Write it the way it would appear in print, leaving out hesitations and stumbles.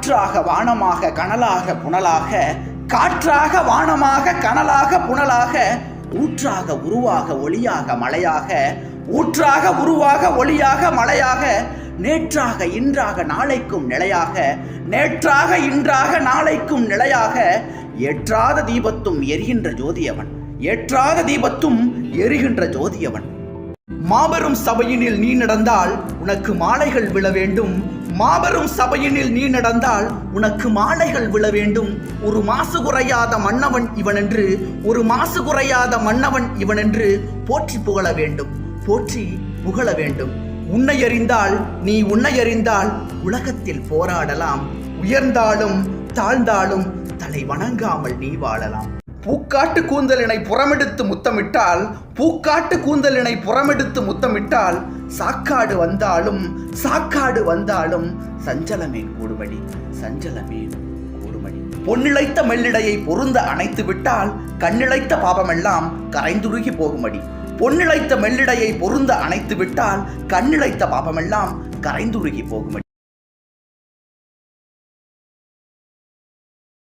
காற்றாக வானமாக கனலாக புனலாக, காற்றாக வானமாக கனலாக புனலாக, ஊற்றாக உருவாக ஒளியாக மழையாக, ஊற்றாக உருவாக ஒளியாக மழையாக, நேற்றாக இன்றாக நாளைக்கும் நிலையாக, நேற்றாக இன்றாக நாளைக்கும் நிலையாக, ஏற்றாத தீபத்தும் எரிகின்ற ஜோதியவன், ஏற்றாத தீபத்தும் எரிகின்ற ஜோதியவன். மாபெரும் சபையினில் நீ நடந்தால் உனக்கு மாலைகள் விழ வேண்டும், மாபெரும் சபையினில் நீ நடந்தால் உனக்கு மாலைகள் விழ வேண்டும். ஒரு மாசு குறையாத மன்னவன் இவனென்று, ஒரு மாசு குறையாத மன்னவன் இவனென்று போற்றி புகழ வேண்டும், போற்றி புகழ வேண்டும். உன்னை அறிந்தால் நீ உன்னை அறிந்தால் உலகத்தில் போராடலாம், உயர்ந்தாலும் தாழ்ந்தாலும் தலை வணங்காமல் நீ வாழலாம். பூக்காட்டு கூந்தலினை புறமெடுத்து முத்தமிட்டால், பூக்காட்டு கூந்தலினை புறமெடுத்து முத்தமிட்டால், சாக்காடு வந்தாலும் சாக்காடு வந்தாலும் சஞ்சலமேன் கூடுமடி, சஞ்சலமேன் கூடுமடி. பொன்னிழைத்த மெல்லிடையை பொருந்த அணைத்து விட்டால் கண்ணிழைத்த பாபமெல்லாம் கரைந்துருகி போகுமடி. பொன்னிழைத்த மெல்லிடையை பொருந்த அணைத்து விட்டால் கண்ணிழைத்த பாபமெல்லாம் கரைந்துருகி போகுமடி.